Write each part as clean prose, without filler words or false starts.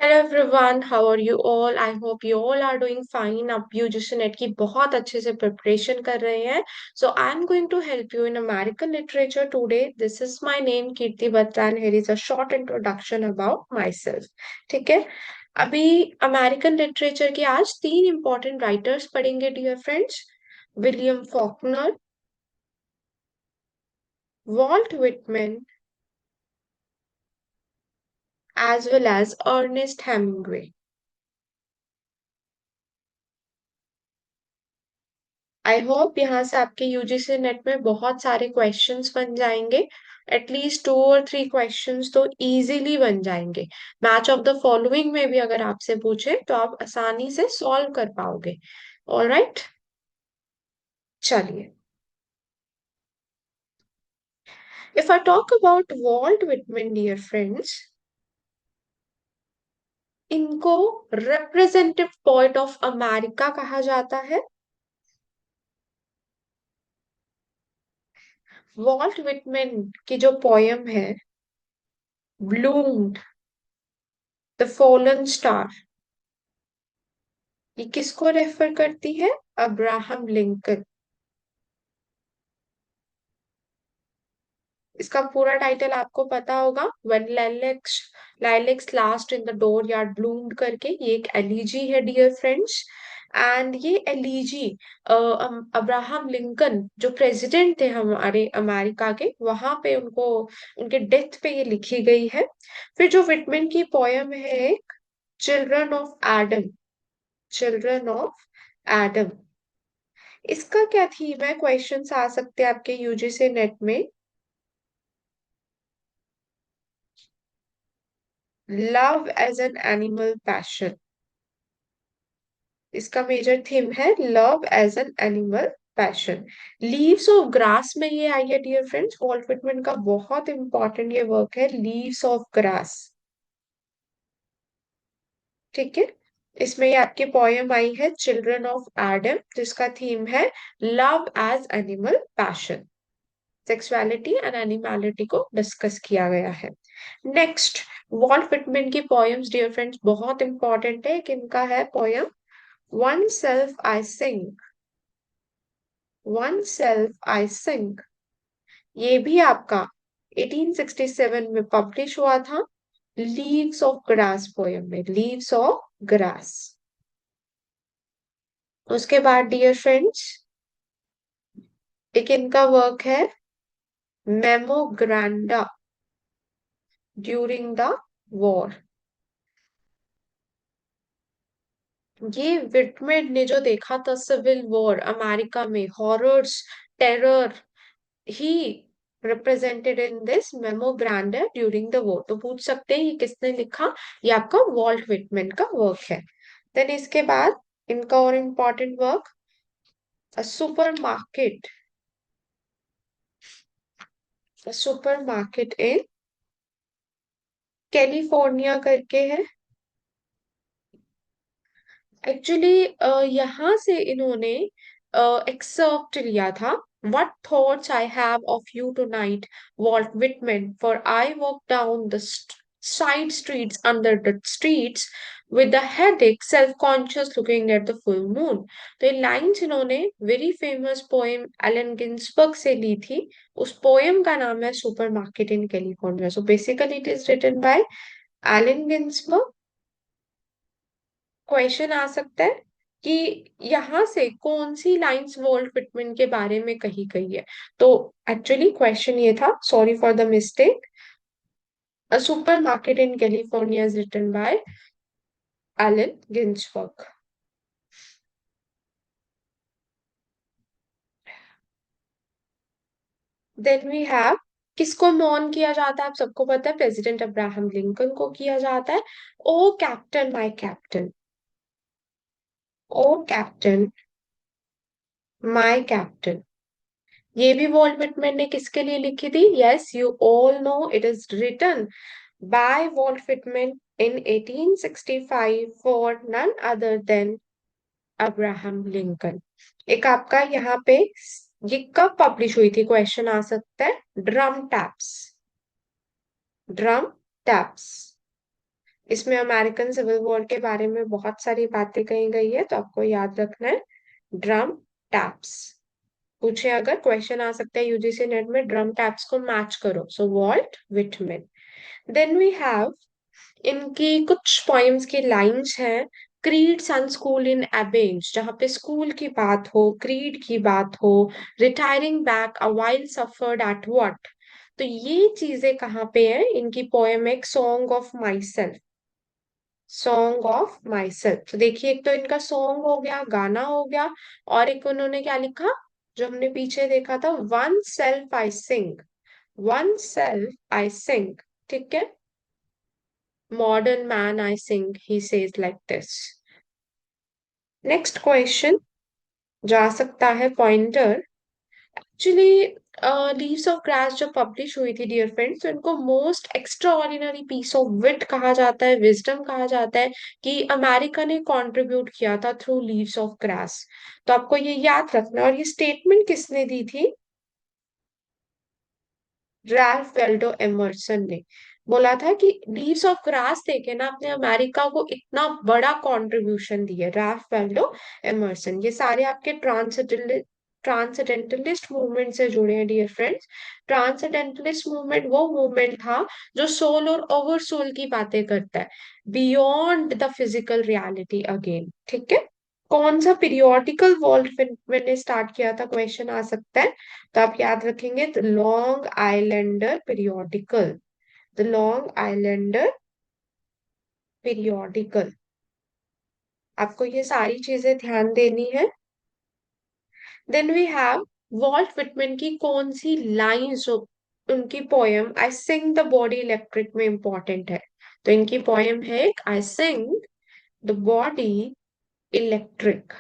Hello everyone, how are you all? I hope you all are doing fine. आप UGC NET की बहुत अच्छे से प्रिपरेशन कर रहे हैं। So I am going to help you in American literature today. This is my name Kirti Batra and here is a short introduction about myself. ठीक है। अभी अमेरिकन लिटरेचर के आज तीन इंपॉर्टेंट राइटर्स पढ़ेंगे dear friends. William Faulkner, Walt Whitman as well as Ernest Hemingway. I hope यहाँ से आपके यूजीसी नेट में बहुत सारे क्वेश्चंस बन जाएंगे। एटलीस्ट टू और थ्री क्वेश्चंस तो इजीली बन जाएंगे। मैच ऑफ द फॉलोइंग में भी अगर आपसे पूछे तो आप आसानी से सॉल्व कर पाओगे। ऑलराइट, चलिए। If I talk about Walt Whitman dear friends, इनको रिप्रेजेंटेटिव पोएट ऑफ अमेरिका कहा जाता है। वॉल्ट विटमैन की जो पोयम है ब्लूम्ड, द फॉलन स्टार, ये किसको रेफर करती है? Abraham Lincoln. इसका पूरा टाइटल आपको पता होगा, when lilacs last in the dooryard bloomed करके। ये एक एलिजी है डियर फ्रेंड्स। एंड ये एलिजी अब्राहम लिंकन जो प्रेसिडेंट थे हमारे अमेरिका के, वहां पे उनको उनके डेथ पे ये लिखी गई है। फिर जो विटमैन की पोयम है, children of Adam, Children of Adam, इसका क्या थीम है? क्वेश्चंस आ सकते हैं आपके यूजीसी नेट में। Love as an animal passion, इसका मेजर थीम है love as an animal passion. Leaves of Grass में ये आई है डियर फ्रेंड्स। वॉल्ट विटमैन का बहुत इंपॉर्टेंट ये वर्क है, लीव्स ऑफ ग्रास। ठीक है। इसमें ये आपकी पोयम आई है चिल्ड्रन ऑफ एडम, जिसका थीम है love as animal passion. Sexuality and animality को डिस्कस किया गया है। नेक्स्ट, वॉल्ट विटमैन की पोएम्स डियर फ्रेंड्स बहुत इंपॉर्टेंट है। किनका है poem? One self I sing, one self I sing, ये भी आपका 1867 में पब्लिश हुआ था। लीव्स ऑफ ग्रास पोयम में, लीव्स ऑफ ग्रास। उसके बाद डियर फ्रेंड्स एक इनका वर्क है मेमोग्रांडा ड्यूरिंग द वॉर। ये विटमेन ने जो देखा था सिविल वॉर अमेरिका में, horrors, terror, he represented in this memoranda during the war. तो पूछ सकते हैं ये किसने लिखा? ये आपका वॉल्ट विटमैन का वर्क है। देन इसके बाद इनका और important work, a supermarket, a supermarket in California करके है। एक्चुअली यहाँ से इन्होंने एक्सर्प्ट लिया था। What thoughts I have of you tonight, Walt Whitman, for I walk down the side streets under the streets with a headache, self-conscious looking at the full moon। तो ये lines इन्होंने very famous poem Allen Ginsberg से ली थी। उस poem का नाम है supermarket in California. So basically it is written by Allen Ginsberg. Question आ सकता है कि यहाँ से कौन सी लाइंस वॉल्ट विटमैन के बारे में कही गई है। तो एक्चुअली क्वेश्चन ये था, sorry for the mistake, a supermarket in California is written by Allen Ginsberg. Then we have, किसको मॉर्न किया जाता है? आप सबको पता है, प्रेसिडेंट अब्राहम लिंकन को किया जाता है। O captain my captain, O captain my captain, ये भी वॉल्ट विटमैन ने किसके लिए लिखी थी? Yes, you all know it is written by Walt Whitman in 1865 for none other than Abraham Lincoln. एक आपका यहाँ पे ये कब पब्लिश हुई थी? क्वेश्चन आ सकता है। ड्रम टैप्स, ड्रम टैप्स, इसमें अमेरिकन सिविल वॉर के बारे में बहुत सारी बातें कही गई है, तो आपको याद रखना है ड्रम टैप्स। पूछे अगर, क्वेश्चन आ सकता है यूजीसी नेट में, ड्रम टैप्स को मैच करो, so Walt Whitman. Then we have इनकी कुछ पोइम्स की लाइंस हैं। क्रीड सन स्कूल इन एबेंज, जहाँ पे स्कूल की बात हो, क्रीड की बात हो। Retiring back a while suffered at what, तो ये चीजें कहाँ पे है, इनकी पोएम एक song of my self. Song of my self, तो देखिए एक तो इनका सॉन्ग हो गया, गाना हो गया, और एक उन्होंने क्या लिखा, जो हमने पीछे देखा था, one self I sing, one self I sing, ठीक है। Modern man I sing, he says like this. Next question जा सकता है pointer. Actually leaves of grass जब पब्लिश हुई थी डियर फ्रेंड्स, तो इनको most extraordinary piece of wit कहा जाता है, विजडम कहा जाता है, कि अमेरिका ने कंट्रीब्यूट किया था थ्रू लीव्स ऑफ ग्रास। तो आपको ये याद रखना है। और ये स्टेटमेंट किसने दी थी, रैल्फ वेल्डो एमर्सन ने बोला था कि लीव्स ऑफ ग्रास देके ना अपने अमेरिका को इतना बड़ा कंट्रीब्यूशन दिया, रैल्फ वेल्डो एमर्सन। ये सारे आपके ट्रांसडेंटलिस्ट मूवमेंट से जुड़े हैं डियर फ्रेंड्स। ट्रांसडेंटलिस्ट मूवमेंट वो मूवमेंट था जो सोल और ओवर सोल की बातें करता है, beyond the physical reality again, ठीक है। कौन सा पीरियोडिकल वर्ल्ड मैंने स्टार्ट किया था, क्वेश्चन आ सकता है। तो आप याद रखेंगे the Long Islander periodical, the Long Islander periodical. आपको ये सारी चीजें ध्यान देनी है। Then we have Walt Whitman की कौन सी लाइन जो उनकी poem I sing the body electric में इंपॉर्टेंट है। तो इनकी पोयम है I sing the body electric,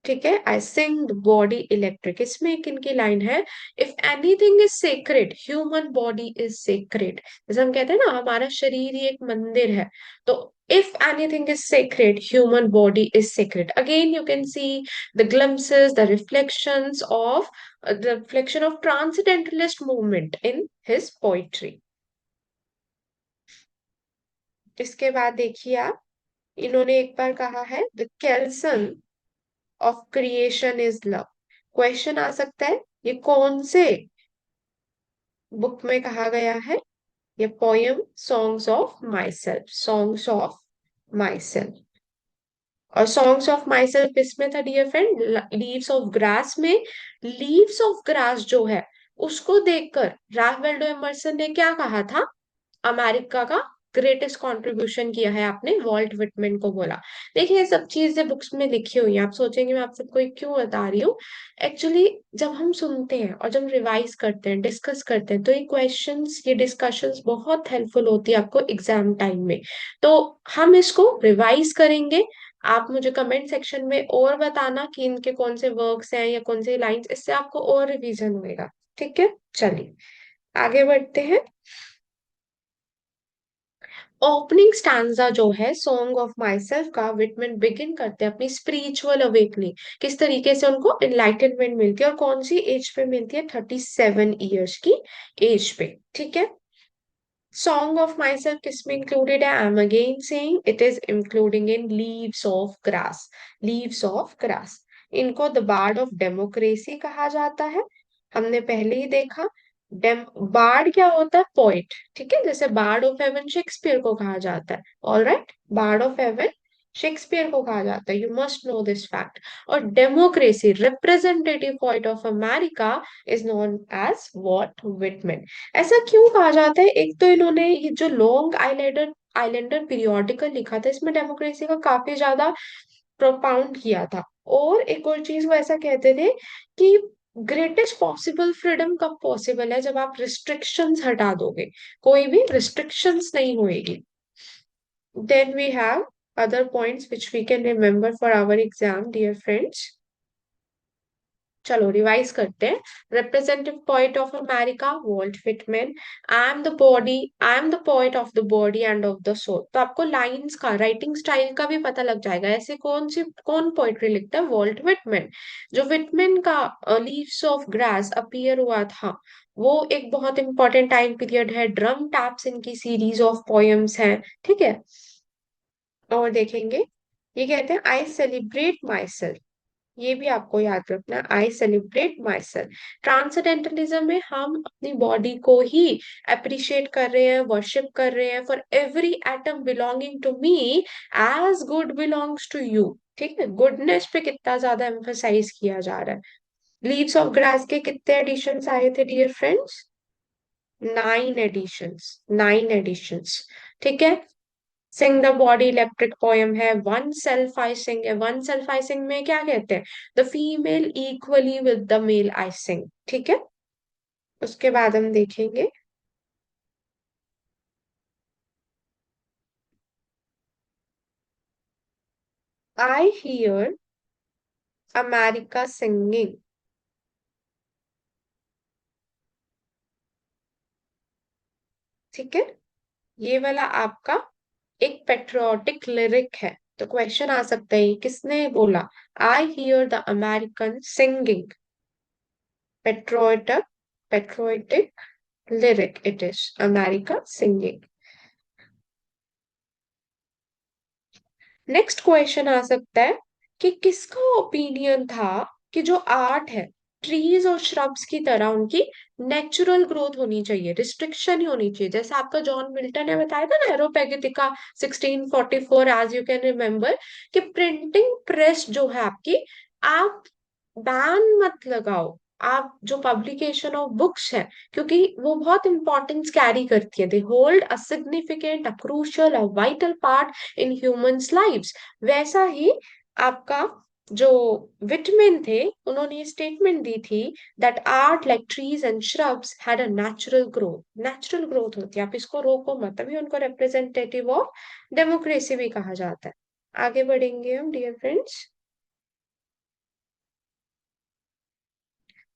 ठीक है। I sing the body electric, इसमें एक इनकी लाइन है, if anything is sacred human body is sacred. जैसे हम कहते हैं ना हमारा शरीर ही एक मंदिर है, तो if anything is sacred human body is sacred. Again you can see the glimpses, the reflections of the reflection of transcendentalist movement in his poetry. इसके बाद देखिए आप, इन्होंने एक बार कहा है the kelson of creation is love. Question आ सकता है ये कौन से बुक में कहा गया है, ये poem songs of myself, songs of myself. और सॉन्ग्स ऑफ माई सेल्फ इसमें था dear friend Leaves of Grass में। लीव्स ऑफ ग्रास जो है उसको देखकर राल्फ वाल्डो एमर्सन ने क्या कहा था, अमेरिका का ग्रेटेस्ट कंट्रीब्यूशन किया है आपने वॉल्ट विटमैन को बोला। देखिए ये सब चीजें बुक्स में लिखी हुई हैं, आप सोचेंगे मैं आप सबको ये क्यों बता रही हूँ। एक्चुअली जब हम सुनते हैं और जब रिवाइज करते हैं, डिस्कस करते हैं, तो ये क्वेश्चंस, ये डिस्कशंस बहुत हेल्पफुल होती है आपको एग्जाम टाइम में। तो हम इसको रिवाइज करेंगे। आप मुझे कमेंट सेक्शन में और बताना कि इनके कौन से वर्क्स हैं या कौन से लाइंस, इससे आपको और रिवीजन होएगा, ठीक है। चलिए आगे बढ़ते हैं। ओपनिंग स्टैंजा जो है सॉन्ग ऑफ माई सेल्फ का, विटमैन बिगिन करते हैं अपनी स्पिरिचुअल अवेकनिंग, किस तरीके से उनको एनलाइटनमेंट मिलती है, और कौन सी एज पे मिलती है, 37 ईयर्स की एज पे, ठीक है। सॉन्ग ऑफ माई सेल्फ किसमें इंक्लूडेड है, I am again saying it is including in leaves of grass, leaves of grass. इनको द बार्ड ऑफ डेमोक्रेसी कहा जाता है, हमने पहले ही देखा। डेम बार्ड क्या होता है, पोइट, ठीक है। जैसे बार्ड ऑफ हेवन शेक्सपियर को कहा जाता है, all right, bard of heaven Shakespeare को कहा जाता है, you must know this fact. और democracy representative poet of America is known as Walt Whitman. ऐसा क्यों कहा जाता है, एक तो इन्होंने ये जो लॉन्ग आइलैंडर आइलैंडर पीरियोडिकल लिखा था, इसमें डेमोक्रेसी का काफी ज्यादा प्रोपाउंड किया था। और एक और चीज वो ऐसा कहते थे कि ग्रेटेस्ट पॉसिबल फ्रीडम कब पॉसिबल है, जब आप रिस्ट्रिक्शंस हटा दोगे, कोई भी रिस्ट्रिक्शंस नहीं होएगी। Then we have other points which we can remember for our exam dear friends। चलो रिवाइज करते हैं। Representative poet of America Walt Whitman. I am the body, I am the poet of the body and of the soul. तो आपको lines का, writing style का भी पता लग जाएगा, ऐसे कौन पोइट्री लिखता है, वॉल्ट विटमैन। जो विटमैन का लीव्स ऑफ ग्रास अपीयर हुआ था, वो एक बहुत इंपॉर्टेंट टाइम पीरियड है। ड्रम टैप्स इनकी सीरीज ऑफ पोएम्स हैं, ठीक है। और देखेंगे, ये कहते हैं आई सेलिब्रेट माई सेल्फ। ये भी आपको याद रखना, I celebrate my self. Transcendentalism में हम अपनी बॉडी को ही अप्रिशिएट कर रहे हैं, वर्शिप कर रहे हैं, for every atom belonging to me as good belongs to you. ठीक है, गुडनेस पे कितना ज्यादा एम्फोसाइज किया जा रहा है। लीव्स ऑफ ग्रास के कितने एडिशंस आए थे डियर फ्रेंड्स? 9 editions, 9 editions. ठीक है। Sing the body electric poem है, वन सेल्फ आई सिंग है। वन सेल्फ आई सिंग में क्या कहते हैं? The female equally with the male I sing. ठीक है। उसके बाद हम देखेंगे, आई हियर अमेरिका सिंगिंग। ठीक है, ये वाला आपका एक पेट्रियोटिक लिरिक है। तो क्वेश्चन आ सकता है, किसने बोला? I hear the American singing. Patriotic, patriotic lyric it is, America singing. Next question आ सकता है कि किसका ओपिनियन था कि जो आर्ट है, ट्रीज और श्रब्स की तरह उनकी नेचुरल ग्रोथ होनी चाहिए, रिस्ट्रिक्शन ही होनी चाहिए। जैसे आपका जॉन मिल्टन ने बताया था ना, एरोपेगिटिका 1644, एज यू कैन रिमेम्बर, कि प्रिंटिंग प्रेस जो है आपकी, आप बैन मत लगाओ, आप जो पब्लिकेशन ऑफ बुक्स है, क्योंकि वो बहुत इंपॉर्टेंस कैरी करती है, they hold a significant, a crucial, a vital part in humans lives. वैसा ही आपका जो विटमिन थे, उन्होंने स्टेटमेंट दी थी that art like trees and shrubs had a natural growth. Natural growth होती है, आप इसको रोको मत, तभी उनको रिप्रेजेंटेटिव ऑफ डेमोक्रेसी भी कहा जाता है। आगे बढ़ेंगे हम dear friends.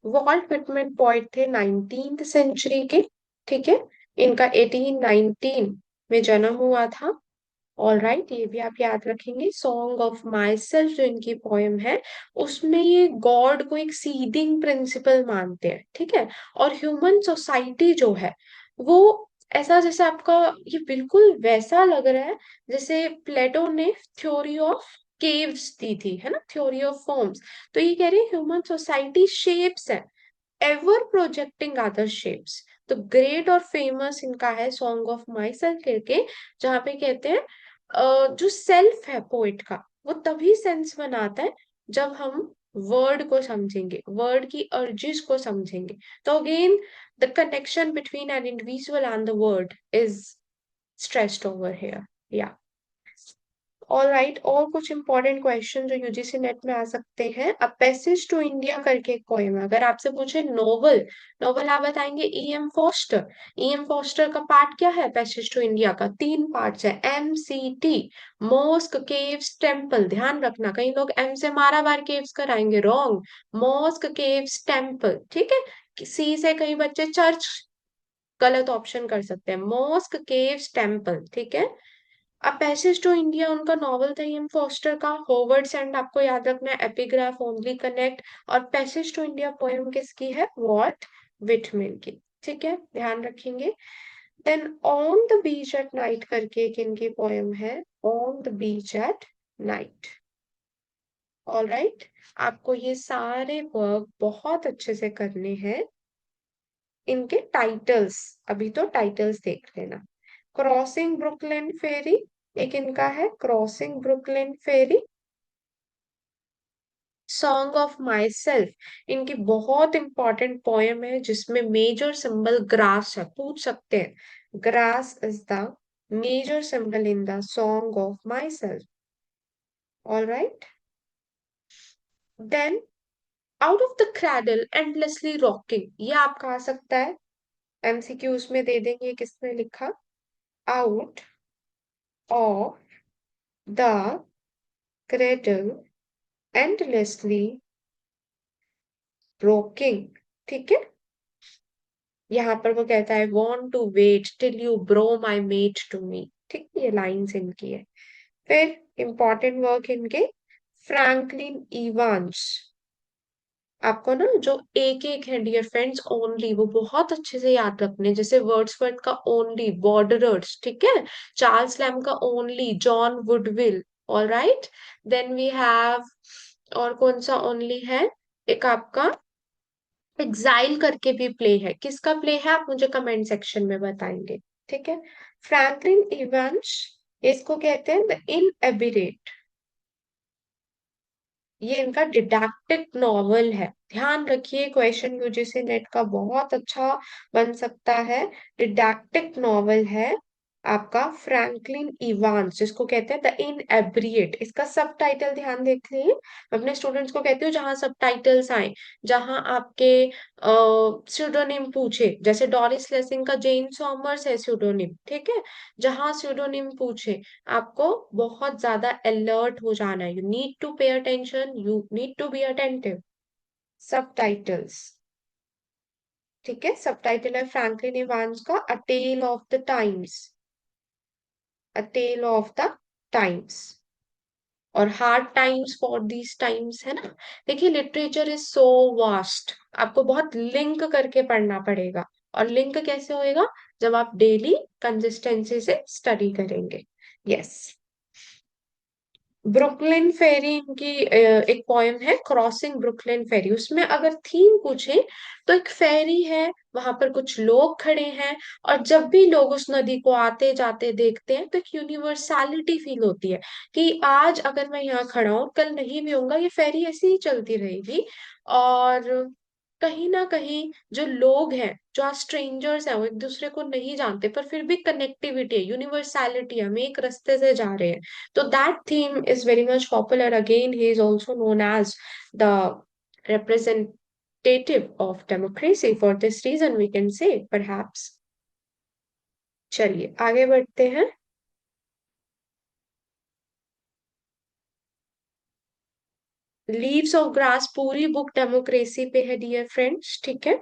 Walt Whitman poet थे 19th सेंचुरी के। ठीक है, इनका 1819 में जन्म हुआ था। ऑल राइट, ये भी आप याद रखेंगे। सॉन्ग ऑफ माई सेल्फ जो इनकी पोयम है, उसमें ये गॉड को एक सीडिंग प्रिंसिपल मानते हैं। ठीक है, और ह्यूमन सोसाइटी जो है वो ऐसा, जैसे आपका ये बिल्कुल वैसा लग रहा है जैसे प्लेटो ने थ्योरी ऑफ केव्स दी थी, है ना, थ्योरी ऑफ फॉर्म्स। तो ये कह रही है ह्यूमन सोसाइटी शेप्स है, एवर प्रोजेक्टिंग अदर शेप्स। तो ग्रेट और फेमस इनका है सॉन्ग ऑफ माई सेल्फ करके, जहाँ पे कहते हैं जो सेल्फ है पोइट का, वो तभी सेंस बनाता है जब हम वर्ड को समझेंगे, वर्ड की अर्जिस को समझेंगे। तो again the connection between an individual and the word is stressed over here. या ऑल राइट, और कुछ इंपॉर्टेंट क्वेश्चन जो यूजीसी नेट में आ सकते हैं। अ पैसेज टू इंडिया करके एक पोएम है, अगर आपसे पूछे नोवेल, नोवेल आप बताएंगे E M Forster. E M Forster का पार्ट क्या है? पैसेज टू इंडिया का 3 पार्ट्स है, MCT, मॉस्क, केव्स, टेम्पल। ध्यान रखना, कई लोग एम से मारामार केव्स कराएंगे, रॉन्ग। Mosque, caves, temple. ठीक है, सी से कई बच्चे चर्च गलत ऑप्शन कर सकते हैं, मॉस्क, केव्स, टेम्पल। ठीक है। अब पैसेज टू इंडिया उनका नॉवल था एम फॉस्टर का। होवर्ड सैंड आपको याद रखना है, एपिग्राफ, ओनली कनेक्ट। और पैसेज टू इंडिया पोएम किसकी है? वॉल्ट विटमैन की। ठीक है, ध्यान रखेंगे। Then on the beach at night करके एक इनकी पोएम है, on the beach at night. All right, आपको ये सारे वर्क बहुत अच्छे से करने हैं। इनके टाइटल्स, अभी तो टाइटल्स देख लेना। क्रॉसिंग ब्रुकलिन फेरी एक इनका है, Crossing Brooklyn Ferry. Song of Myself इनकी बहुत इंपॉर्टेंट पोएम है, जिसमें मेजर सिंबल ग्रास है, पूछ सकते हैं। Grass is the major symbol in the Song of Myself. All right, then out of the cradle endlessly rocking, ये आपका आ सकता है, MCQs में दे देंगे किसने लिखा। Out of the cradle endlessly rocking। ठीक है, यहाँ पर वो कहता है want to wait till you bro my mate to me। ठीक है, ये लाइंस इनकी है। फिर इंपॉर्टेंट वर्क इनके, फ्रैंकलिन इवांस। आपको ना जो एक एक है डियर फ्रेंड्स ओनली, वो बहुत अच्छे से याद रखने, जैसे वर्ड्सवर्थ का ओनली, बॉर्डरर्स, ठीक है, चार्ल्स लैम का only, John Woodville. All right, then we have, और कौन सा ओनली है, एक आपका एग्जाइल करके भी प्ले है, किसका प्ले है आप मुझे कमेंट सेक्शन में बताएंगे, ठीक है। फ्रैंकलिन इवांस, इसको कहते हैं द इनएबिरेट, ये इनका डिडैक्टिक नॉवल है। ध्यान रखिए, क्वेश्चन यूजीसी नेट का बहुत अच्छा बन सकता है। डिडैक्टिक नॉवल है आपका फ्रैंकलिन इवांस, जिसको कहते हैं द इनएब्रिएट। इसका सब टाइटल ध्यान देख लीजिए, मैं अपने स्टूडेंट्स को कहती हूँ जहां सब टाइटल्स आए, जहां आपके स्यूडोनिम पूछे, जैसे डॉरिस लेसिंग का जेन सॉमर्स है स्यूडोनिम, ठीक है, जहां स्यूडोनिम पूछे आपको बहुत ज्यादा अलर्ट हो जाना है, you need to pay attention, you need to be attentive. Subtitles, ठीक है, सब टाइटल है फ्रैंकलिन इवांस का a tale of the times, a tale of the times, और hard times for these times, है ना। देखिए literature is so vast, आपको बहुत लिंक करके पढ़ना पड़ेगा, और लिंक कैसे होएगा, जब आप डेली कंसिस्टेंसी से स्टडी करेंगे। यस, ब्रुकलिन फेरी इनकी एक पोयम है, क्रॉसिंग ब्रुकलिन फेरी, उसमें अगर थीम पूछे तो एक फेरी है, वहां पर कुछ लोग खड़े हैं, और जब भी लोग उस नदी को आते जाते देखते हैं तो एक यूनिवर्सैलिटी फील होती है, कि आज अगर मैं यहाँ खड़ा हूँ कल नहीं भी होऊंगा, ये फेरी ऐसे ही चलती रहेगी। और कहीं ना कहीं जो लोग हैं, जो स्ट्रेंजर्स हैं, वो एक दूसरे को नहीं जानते, पर फिर भी कनेक्टिविटी है, यूनिवर्सैलिटी, हम एक रास्ते से जा रहे हैं। So that theme is very much popular. Again, he is also known as the representative of democracy. For this reason, we can say, perhaps. चलिए आगे बढ़ते हैं। लीव्स ऑफ ग्रास पूरी बुक डेमोक्रेसी पे है डियर फ्रेंड्स, ठीक है।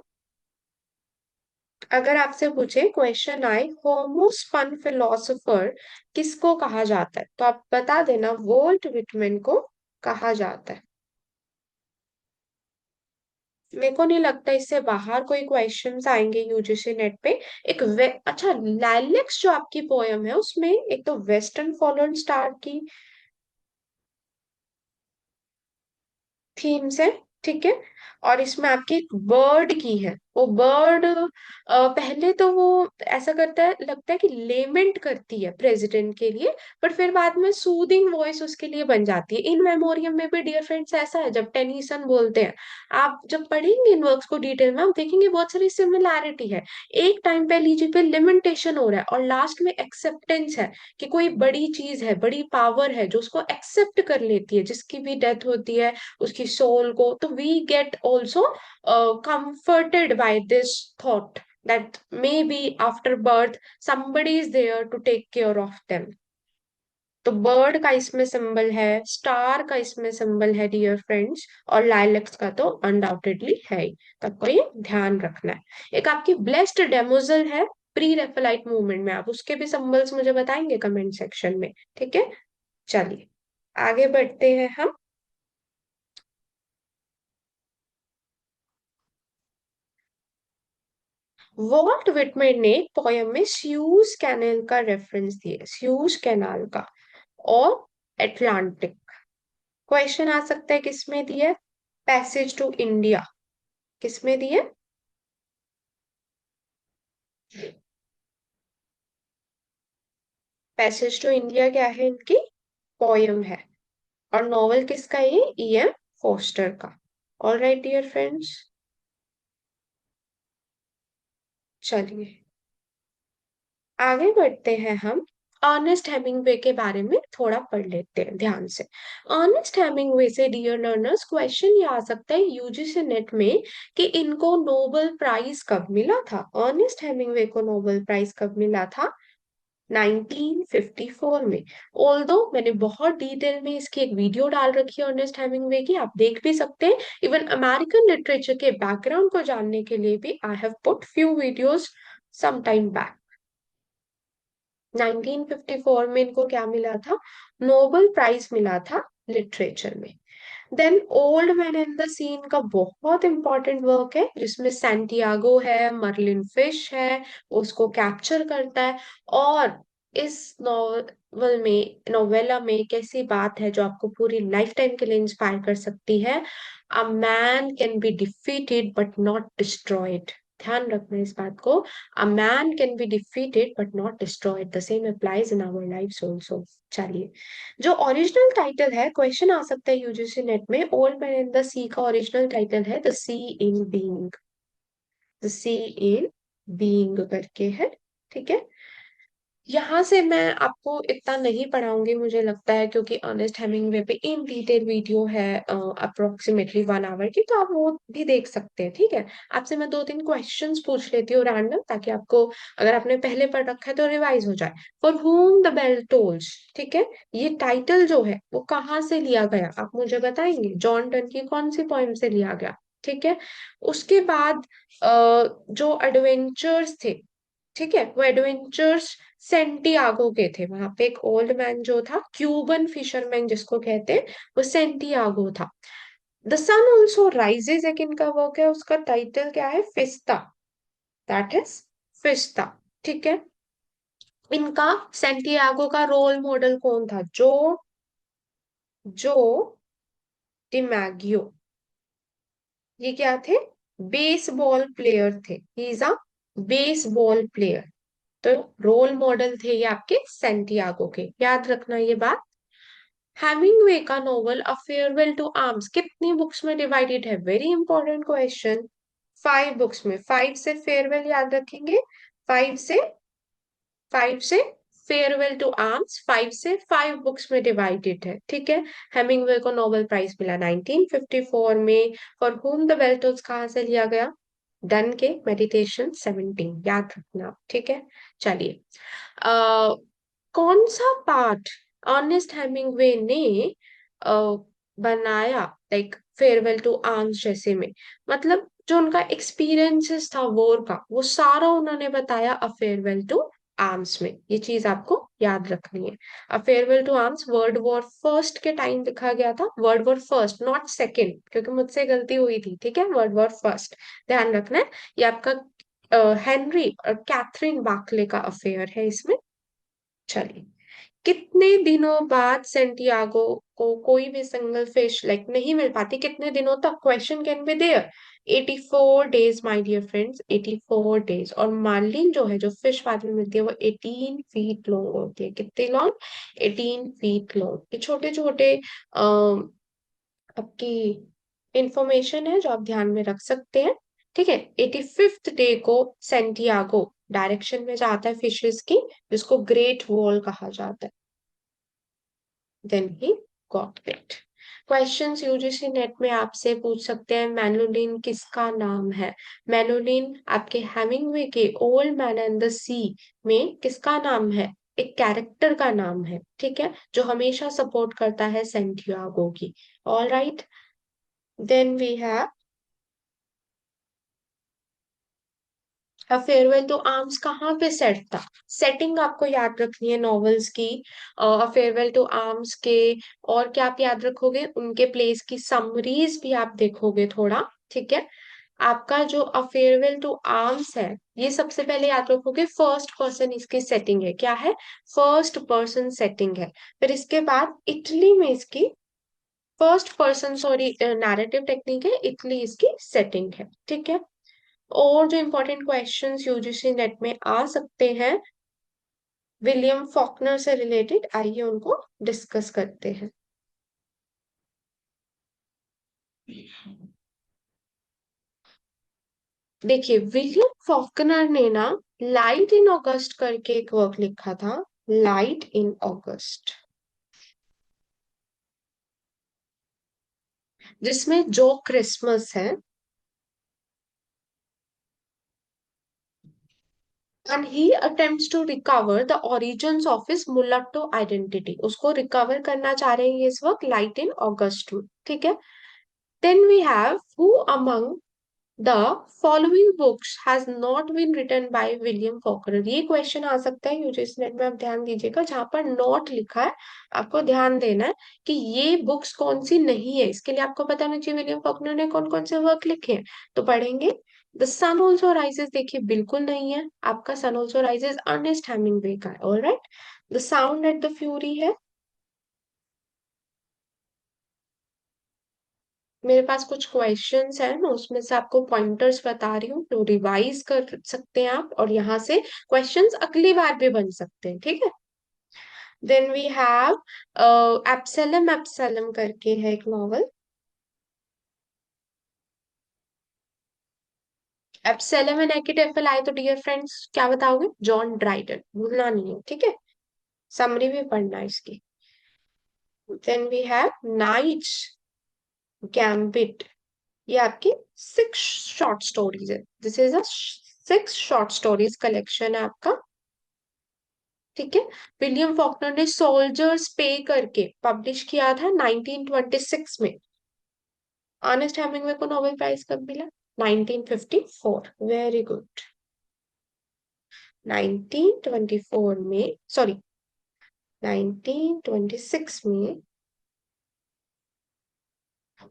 अगर आपसे पूछे क्वेश्चन आए, होमोस्पन फिलोसोफर किसको कहा जाता है, तो आप बता देना वोल्ट विटमैन को कहा जाता है। मेरे को नहीं लगता इससे बाहर कोई क्वेश्चंस आएंगे यूजीसी नेट पे। अच्छा, लाइलेक्स जो आपकी पोयम है उसमें एक तो वेस्टर्न फॉलोन स्टार की थीम्स है, ठीक है, और इसमें आपकी एक बर्ड की है, वो बर्ड पहले तो वो ऐसा करता है, लगता है कि लेमेंट करती है प्रेसिडेंट के लिए, पर फिर बाद में सूदिंग वॉइस उसके लिए बन जाती है। इन मेमोरियम में भी डियर फ्रेंड्स ऐसा है, जब टेनीसन बोलते हैं, आप जब पढ़ेंगे इन वर्क्स को डिटेल में, आप देखेंगे बहुत सारी सिमिलैरिटी है। एक टाइम पे लीजिए पे लिमिटेशन हो रहा है, और लास्ट में एक्सेप्टेंस है, कि कोई बड़ी चीज है, बड़ी पावर है जो उसको एक्सेप्ट कर लेती है, जिसकी भी डेथ होती है उसकी सोल को, तो we get also comforted by this thought that maybe after birth somebody is there to take care of them। तो बर्ड का इसमें सिंबल है, स्टार का इसमें सिंबल है डियर फ्रेंड्स, और लाइलेक्स का तो अनडाउटेडली है ही, तो आपको ये ध्यान रखना है। एक आपकी ब्लेस्ड डेमोजल है प्री रेफेलाइट मूवमेंट में, आप उसके भी सिंबल्स मुझे बताएंगे कमेंट सेक्शन में, ठीक है। चलिए आगे बढ़ते हैं हम। वॉल्ट विटमैन ने पोयम में स्यूज कैनाल का रेफरेंस दिया, स्यूज कैनाल का, और एटलांटिक। क्वेश्चन आ सकता है किसमें दिया, पैसेज टू इंडिया किसमें दिया, पैसेज टू इंडिया क्या है, इनकी पोयम है, और नॉवल किसका है, ये ईएम फोस्टर का। ऑल राइट डियर फ्रेंड्स, चलिए आगे बढ़ते हैं हम। अर्नेस्ट हेमिंग्वे के बारे में थोड़ा पढ़ लेते हैं ध्यान से। अर्नेस्ट हेमिंग्वे से डियर लर्नर्स क्वेश्चन ये आ सकता है यूजीसी नेट में, कि इनको नोबेल प्राइज कब मिला था, अर्नेस्ट हेमिंग्वे को नोबेल प्राइज कब मिला था, 1954 में। ऑल्दो मैंने बहुत डिटेल में इसकी एक वीडियो डाल रखी है अर्नेस्ट हेमिंग्वे की, आप देख भी सकते हैं। इवन अमेरिकन लिटरेचर के बैकग्राउंड को जानने के लिए भी I have put few videos some time back. 1954 में इनको क्या मिला था, नोबेल प्राइज मिला था लिटरेचर में। Then Old Man in the sea का बहुत इंपॉर्टेंट वर्क है, जिसमें सैंटियागो है, मर्लिन फिश है, उसको कैप्चर करता है। और इस नॉवल में, नोवेला में एक ऐसी बात है जो आपको पूरी लाइफ टाइम के लिए इंस्पायर कर सकती है। A man can be defeated but not destroyed. ध्यान रखना इस बात को। A man can be defeated but not destroyed, the same applies in our life also. चलिए, जो ओरिजिनल टाइटल है, क्वेश्चन आ सकता है यूजीसी नेट में, Old Man in the sea का ओरिजिनल टाइटल है the sea in being. The sea in being करके है। ठीक है। यहाँ से मैं आपको इतना नहीं पढ़ाऊंगी मुझे लगता है, क्योंकि अर्नेस्ट हेमिंगवे पे इन डिटेल वीडियो है अप्रोक्सीमेटली 1 आवर की, तो आप वो भी देख सकते हैं। ठीक है। आपसे मैं 2-3 क्वेश्चंस पूछ लेती हूँ रैंडम, ताकि आपको, अगर आपने पहले पढ़ रखा है तो रिवाइज हो जाए। For whom the bell tolls, ठीक है, ये टाइटल जो है वो कहाँ से लिया गया, आप मुझे बताएंगे? जॉन डन की कौन सी पोइम से लिया गया? ठीक है। उसके बाद जो एडवेंचर्स थे, ठीक है, वो एडवेंचर्स सेंटियागो के थे। वहां पे एक ओल्ड मैन जो था, क्यूबन फिशरमैन जिसको कहते हैं, वो सेंटियागो था। द सन ऑल्सो राइजेज एक इनका वर्क है, उसका टाइटल क्या है? फिस्ता। That is fiesta. ठीक है। इनका सेंटियागो का रोल मॉडल कौन था? जो डिमैगियो। ये क्या थे? बेसबॉल प्लेयर थे। He is a baseball player. तो रोल मॉडल थे ये आपके सेंटियागो के, याद रखना ये बात। हेमिंगवे का novel a farewell to arms कितनी बुक्स में डिवाइडेड है? Very important question. 5 बुक्स में। 5 से फेयरवेल याद रखेंगे। 5 से 5 से फेयरवेल टू आर्म्स, 5 से 5 बुक्स में डिवाइडेड है। ठीक है। हेमिंगवे को नोबेल प्राइज मिला 1954 में। For whom the bell tolls कहाँ से लिया गया? डन के मेडिटेशन 17, याद रखना। ठीक है। चलिए, कौन सा पार्ट अर्नेस्ट हेमिंगवे ने अ, बनाया, लाइक फेयरवेल टू आर्म्स जैसे में, मतलब जो उनका एक्सपीरियंसेस था वॉर का, वो सारा उन्होंने बताया अ फेयरवेल टू आर्म्स में। ये चीज आपको याद रखनी है। A farewell to arms world war first के टाइम लिखा गया था। World war first, not second, क्योंकि मुझसे गलती हुई थी। ठीक है। वर्ल्ड वॉर फर्स्ट, ध्यान रखना है। ये आपका हेनरी और कैथरीन बार्कले का अफेयर है इसमें। चलिए, कितने दिनों बाद सेंटियागो को कोई भी सिंगल फिश लाइक नहीं मिल पाती? कितने दिनों तक? Question can be there. 84 days my dear friends, 84 days. और मार्लिन जो है, जो फिश वाली मिलती है, वो 18 फीट लॉन्ग होती है। कितनी लॉन्ग? 18 feet long. ये छोटे छोटे आपकी इंफॉर्मेशन है जो आप ध्यान में रख सकते हैं। ठीक है। 85th डे को सेंटियागो डायरेक्शन में जाता है फिशेस की, जिसको ग्रेट वॉल कहा जाता है। Then he got it. Questions UGC NET में आपसे पूछ सकते हैं, मेनोलिन किसका नाम है? मेनोलिन आपके हेमिंगवे के ओल्ड मैन एंड द सी में किसका नाम है? एक कैरेक्टर का नाम है। ठीक है। जो हमेशा सपोर्ट करता है सेंटियागो की। All right. Then we have a farewell to arms कहाँ पे सेट था? सेटिंग आपको याद रखनी है नॉवेल्स की। अ फेयरवेल टू आर्म्स के और क्या आप याद रखोगे? उनके प्लेस की समरीज भी आप देखोगे थोड़ा। ठीक है। आपका जो अ फेयरवेल टू आर्म्स है, ये सबसे पहले याद रखोगे फर्स्ट पर्सन इसकी सेटिंग है। क्या है? फर्स्ट पर्सन सेटिंग है। फिर इसके बाद इटली में इसकी first person, sorry, narrative technique है, इटली इसकी सेटिंग है। ठीक है। और जो इंपॉर्टेंट क्वेश्चंस यूजीसी नेट में आ सकते हैं विलियम फॉकनर से रिलेटेड, आइए उनको डिस्कस करते हैं। देखिए, विलियम फॉकनर ने ना लाइट इन ऑगस्ट करके एक वर्क लिखा था। लाइट इन ऑगस्ट, जिसमें जो क्रिसमस है, and he attempts to recover the origins of his mulatto identity, उसको रिकवर करना चाह रहे हैं ये इस वक्त लाइट इन ऑगस्ट में। ठीक है। Then we have who among the following books has not been written by William Faulkner. ये क्वेश्चन आ सकता है यूजीसी नेट में, आप ध्यान दीजिएगा, जहां पर नॉट लिखा है आपको ध्यान देना है कि ये बुक्स कौन सी नहीं है। इसके लिए आपको पता होना चाहिए विलियम फॉकनर ने कौन कौन से वर्क लिखे हैं, तो पढ़ेंगे। द सन ऑल्सो राइजेस, देखिए बिल्कुल नहीं है आपका, सन ऑल्सो राइजेस अर्नेस्ट हेमिंग्वे का है। Alright, the sound at the fury है। मेरे पास कुछ क्वेश्चंस हैं, मैं उसमें से आपको पॉइंटर्स बता रही हूँ, तो रिवाइज कर सकते हैं आप, और यहाँ से क्वेश्चंस अगली बार भी बन सकते हैं, ठीक है। Then we have Absalom Absalom करके है एक नॉवल। एब्सलम एंड एकिड आए तो डियर फ्रेंड्स क्या बताओगे? जॉन ड्राइडन, भूलना नहीं है, ठीक है। समरी भी पढ़ना है इसकी। Then we have knight's gambit, ये आपकी 6 शॉर्ट स्टोरीज है। This is a 6 short stories collection है आपका, ठीक है। विलियम फॉकनर ने सोल्जर्स पे करके पब्लिश किया था 1926 में। अर्नेस्ट हेमिंग्वे को नोबेल प्राइज कब मिला? 1954। Very good. 1924 में, सॉरी, 1926 में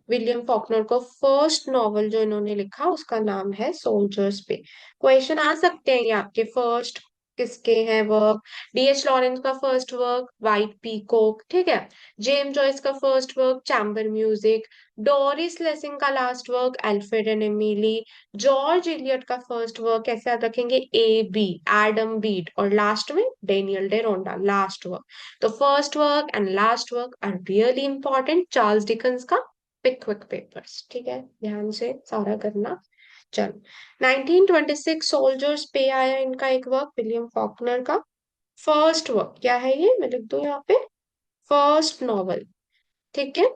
विलियम फॉकनर को फर्स्ट नॉवल जो इन्होंने लिखा उसका नाम है सोल्जर्स पे। क्वेश्चन आ सकते हैं ये आपके, फर्स्ट किसके हैं वर्क? डीएच लॉरेंस का फर्स्ट वर्क वाइट पीकॉक, ठीक है। जेम्स जॉयस का first work chamber music. Doris Lessing का last work Alfred and Emily. George Eliot का फर्स्ट वर्क कैसे याद रखेंगे? ए बी, एडम बीट, और लास्ट में Daniel Deronda, last work. तो first work and last work are really important. Charles Dickens का Pickwick papers, ठीक है, ध्यान से सारा करना। चल, 1926 सोल्जर्स पे आया इनका एक वर्क, विलियम फॉकनर का फर्स्ट वर्क। क्या है ये, मैं लिख दूं यहाँ पे, फर्स्ट नॉवल, ठीक है।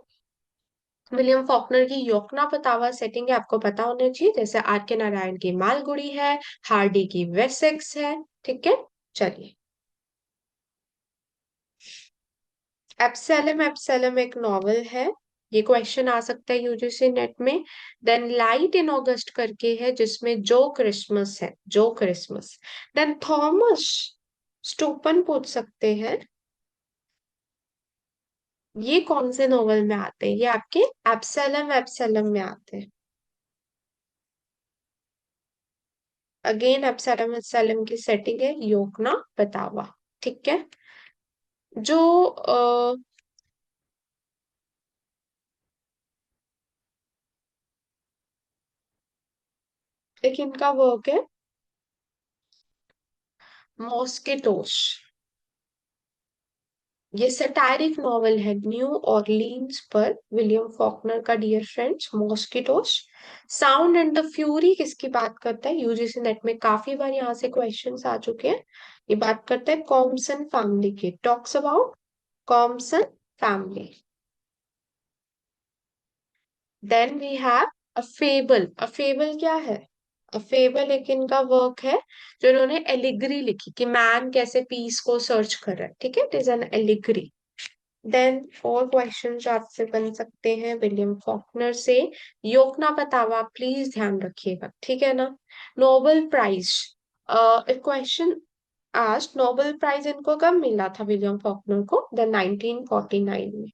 विलियम फॉकनर की योकना पतावा सेटिंग है, आपको पता होना चाहिए, जैसे आर के नारायण की मालगुड़ी है, हार्डी की वेसेक्स है, ठीक है। चलिए, एब्सैलम एब्सैलम एक नॉवल है, ये क्वेश्चन आ सकता है यूजीसी नेट में। देन लाइट इन ऑगस्ट करके है जिसमें जो क्रिसमस है, जो क्रिसमस। देन थॉमस स्टूपन पूछ सकते हैं, ये कौन से नॉवल में आते हैं? ये आपके एब्सैलम एब्सैलम में आते हैं। अगेन एब्सैलम एब्सैलम की सेटिंग है योकना बतावा, ठीक है। जो एक इनका वर्क है मॉस्किटोस, ये सटायरिक नॉवल है न्यू ऑरलीन्स पर विलियम फॉकनर का, dear friends, mosquitoes. Sound and the fury किसकी बात करता है? यूजीसी नेट में काफी बार यहाँ से क्वेश्चंस आ चुके हैं। ये बात करता है कॉम्सन फैमिली की, talks about Compson family. Then we have a fable. A fable क्या है? अ फेबल एक इनका वर्क है जो इन्होंने एलिगरी लिखी कि मैन कैसे पीस को सर्च कर रहा है, ठीक है, it is an allegory. Then और क्वेश्चन आपसे बन सकते हैं विलियम फॉकनर से। योकना बतावा प्लीज ध्यान रखिएगा, ठीक है ना। नोबेल प्राइज, क्वेश्चन आज, नोबेल प्राइज इनको कब मिला था विलियम फॉकनर को? द 1949 में।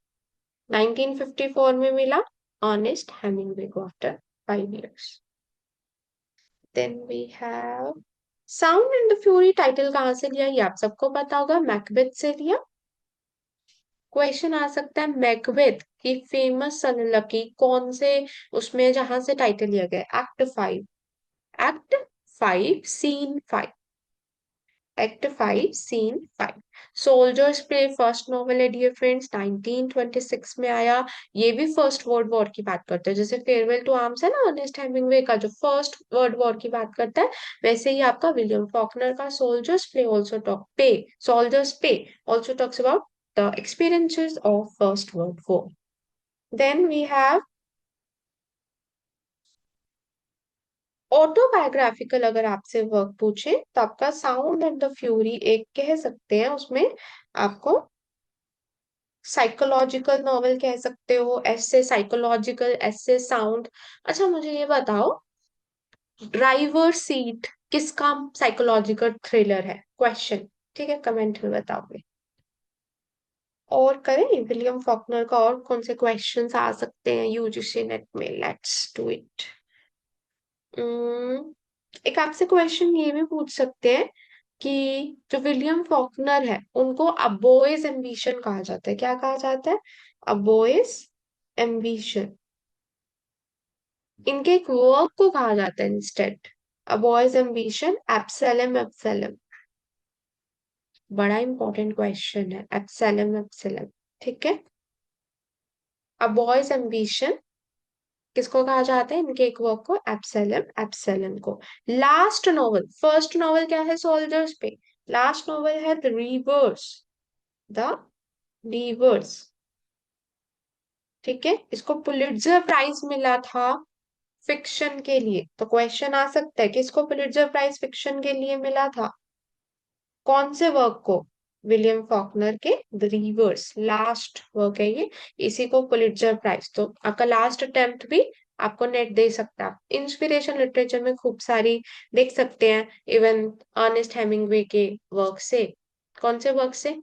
1954 में मिला अर्नेस्ट हेमिंग्वे को after 5 years। Then we have sound and the fury, title कहाँ से लिया ये आप सबको पता होगा, मैकबेथ से लिया। क्वेश्चन आ सकता है मैकबेथ की फेमस soliloquy कौन से उसमें, जहां से टाइटल लिया गया? Act 5, act 5 scene 5, act 5 scene 5। Soldiers play first novel है डियर फ्रेंड्स, 1926 में आया। ये भी फर्स्ट वर्ल्ड वॉर की बात करता है, जैसे फेयरवेल टू आर्म्स है ना अर्नेस्ट हेमिंग्वे का, जो फर्स्ट वर्ल्ड वॉर की बात करता है, वैसे ही आपका विलियम फॉकनर का सोल्जर्स प्ले ऑल्सो टॉक पे, सोल्जर्स पे also talks about the experiences of First World War. Then we have autobiographical, अगर आपसे वर्क पूछे तो आपका साउंड एंड द फ्यूरी एक कह सकते हैं, उसमें आपको साइकोलॉजिकल नॉवेल कह सकते हो, ऐसे साइकोलॉजिकल ऐसे साउंड। अच्छा मुझे ये बताओ, ड्राइवर सीट किसका साइकोलॉजिकल थ्रिलर है? क्वेश्चन। ठीक है, कमेंट में बताओगे। और करें विलियम फॉकनर का, और कौन से क्वेश्चंस आ सकते हैं यूजीसी नेट में? Let's do it. एक आपसे क्वेश्चन ये भी पूछ सकते हैं कि जो विलियम फॉकनर है उनको अबोयस एम्बिशन कहा जाता है। क्या कहा जाता है? अबोयस एम्बिशन। इनके एक वर्क को कहा जाता है इंस्टेड। अबोयस एम्बिशन, एब्सैलम एब्सैलम। बड़ा इंपॉर्टेंट क्वेश्चन है, एब्सैलम एब्सैलम। ठीक है, अबोयस एम्बिशन किसको कहा जाता है? इनके एक वर्क को, एब्सैलम एब्सैलम को। लास्ट नॉवल, फर्स्ट नॉवल क्या है सोल्जर्स पे? लास्ट नॉवल है द रीवर्स। The reverse. ठीक है, इसको पुलिट्जर प्राइज मिला था फिक्शन के लिए। तो क्वेश्चन आ सकता है कि इसको पुलिट्जर प्राइज फिक्शन के लिए मिला था। कौन से वर्क को? विलियम फॉकनर के द रीवर्स, लास्ट वर्क है ये। इसी को पुलिट्जर प्राइज। तो आपका लास्ट अटेम्प्ट भी आपको नेट दे सकता है। इंस्पिरेशन लिटरेचर में खूब सारी देख सकते हैं, इवन अर्नेस्ट हेमिंग्वे के वर्क से। कौन से वर्क से?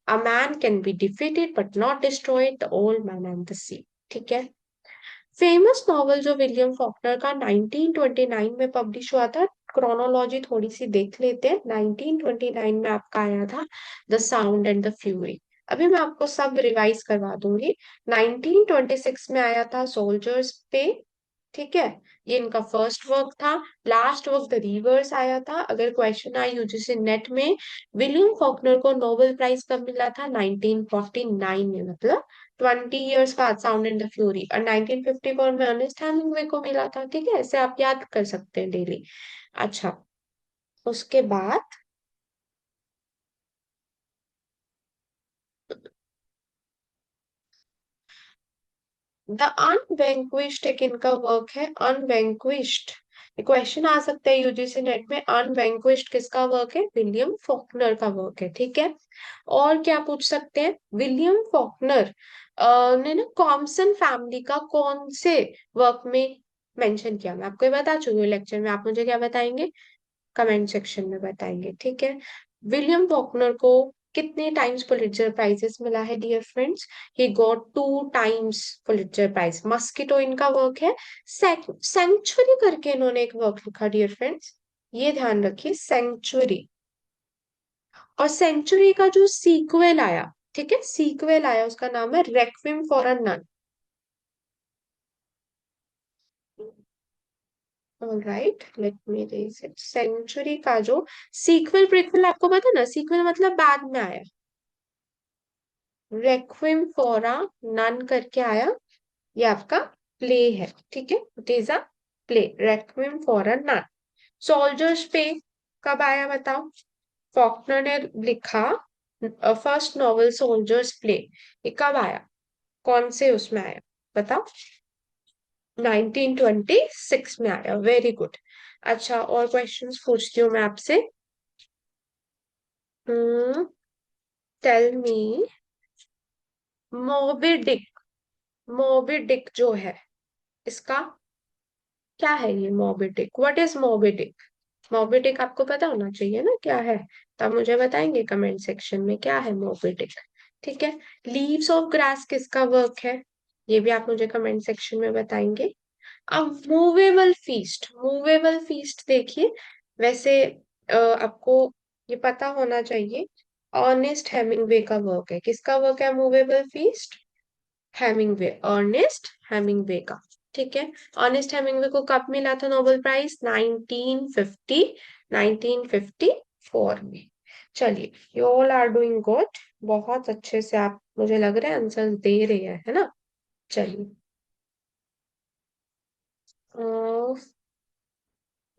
A man can be defeated but not destroyed, the old man and the sea. ठीक है, फेमस नॉवल जो विलियम फॉकनर का 1929 में पब्लिश हुआ था, क्रोनोलॉजी थोड़ी सी देख लेते हैं। 1929 में आपका आया था the sound and the fury. अभी मैं आपको सब रिवाइज करवा दूंगी। 1926 में आया था सोल्जर्स पे। ठीक है, ये इनका फर्स्ट वर्क था। लास्ट वर्क द रिवर्स आया था। अगर क्वेश्चन आए यूजीसी नेट में, विलियम फॉकनर को नोबेल प्राइज कब मिला था? 1949 में, मतलब 20 इयर्स बाद साउंड एंड द फ्यूरी। और 1954 में अर्नेस्ट हेमिंग्वे को मिला था। ठीक है, ऐसे आप याद कर सकते हैं डेली। अच्छा, उसके बाद द अनवेंक्विश्ड एक इनका वर्क है, अनवेंक्विश्ड। क्वेश्चन आ सकता है यूजीसी नेट में, अनवेंक्विश्ड किसका वर्क है? विलियम फॉकनर का वर्क है। ठीक है, और क्या पूछ सकते हैं? विलियम फॉकनर ने ना कॉम्सन फैमिली का कौन से वर्क में मेंशन किया? मैं आपको ये बता चुकी हूँ लेक्चर में। आप मुझे क्या बताएंगे? कमेंट सेक्शन में बताएंगे। ठीक है, विलियम फॉकनर को कितने टाइम्स पुलिट्जर प्राइजेस मिला है dear friends? He got 2 times Pulitzer prize. Mosquito इनका वर्क है। सेंचुरी करके इन्होंने एक वर्क लिखा डियर फ्रेंड्स, ये ध्यान रखिए, सेंचुरी। और सेंचुरी का जो सीक्वल आया, ठीक है, सीक्वल आया, उसका नाम है requiem for a nun. Alright, let me read it. Century का जो सीक्वल, प्रीक्वल आपको पता है ना, सीक्वल मतलब बाद में आया। रेक्विम फॉर अ नन करके आया, ये आपका प्ले है। ठीक है, it is a play, requiem for a nun. Soldiers pay कब आया बताओ? फॉकनर ने लिखा फर्स्ट नॉवल सोल्जर्स प्ले, ये कब आया? कौन से उसमें आया बताओ? 1926 में आया। Very good. अच्छा, और क्वेश्चंस पूछती हूँ मैं आपसे। Tell me, Moby Dick, Moby Dick जो है, इसका क्या है? ये Moby Dick, what is Moby Dick? Moby Dick आपको पता होना चाहिए ना क्या है। तो आप मुझे बताएंगे कमेंट सेक्शन में क्या है मोबी डिक। ठीक है, लीव्स ऑफ ग्रास किसका वर्क है? ये भी आप मुझे कमेंट सेक्शन में बताएंगे। अब मूवेबल फीस्ट, मूवेबल फीस्ट देखिए, वैसे आपको ये पता होना चाहिए, अर्नेस्ट हेमिंग्वे का वर्क है। किसका वर्क है moveable feast? Hemingway, Ernest Hemingway का। ठीक है, अर्नेस्ट हेमिंग्वे को कब मिला था नोबेल प्राइज? 1950, 1954 में। चलिए, you all are doing good. बहुत अच्छे से आप, मुझे लग रहा है, आंसर दे रहे हैं, है ना? चलिए,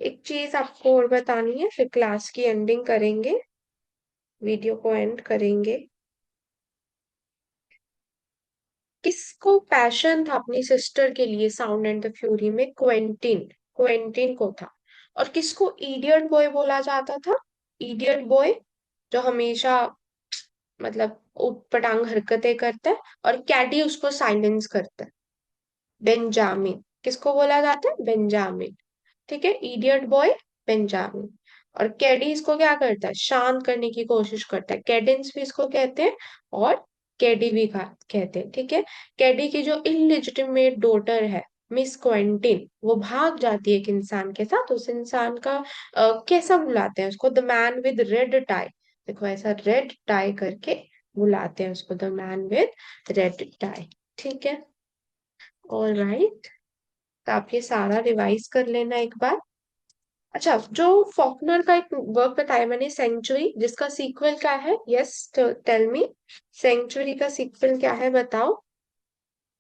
एक चीज आपको और बतानी है, फिर क्लास की एंडिंग करेंगे, वीडियो को एंड करेंगे। किसको पैशन था अपनी सिस्टर के लिए साउंड एंड द फ्यूरी में? क्वेंटिन, क्वेंटिन को था। और किसको इडियट बॉय बोला जाता था? इडियट बॉय, जो हमेशा मतलब उटपटांग हरकतें करता है, और कैडी उसको साइलेंस करता है। बेंजामिन, किसको बोला जाता है? बेंजामिन। ठीक है, इडियट बॉय बेंजामिन। और कैडी इसको क्या करता है, शांत करने की कोशिश करता है, कैडेंस भी इसको कहते हैं और कैडी भी कहते हैं। ठीक है, कैडी की जो इलिजिटिमेट डॉटर है मिस क्वेंटिन, वो भाग जाती है एक इंसान के साथ। उस इंसान का कैसा बुलाते हैं उसको, the man with red tie. देखो ऐसा रेड टाई करके बुलाते हैं उसको, the man with red tie. ठीक है, ऑल राइट। तो आप ये सारा रिवाइज कर लेना एक बार। अच्छा, जो फॉकनर का एक वर्क बताया मैंने, सेंचुरी, जिसका सीक्वल क्या है, यस टेल मी, सेंचुरी का सीक्वल क्या है बताओ।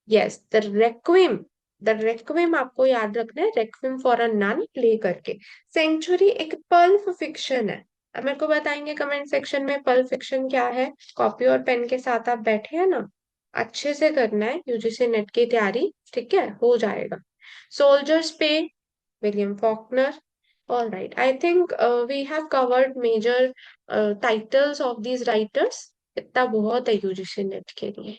Yes, the requiem. The requiem आपको याद रखना है, requiem for a nun play करके। सेंचुरी एक पल्प फिक्शन है। अब मेरे को बताएंगे कमेंट सेक्शन में पल्प फिक्शन क्या है। कॉपी और पेन के साथ आप बैठे हैं ना, अच्छे से करना है यूजीसी नेट की तैयारी, ठीक है, हो जाएगा। सोल्जर्स पे, William Faulkner. All right. I think we have covered major titles of these writers. इतना बहुत है यूजीसी नेट के लिए।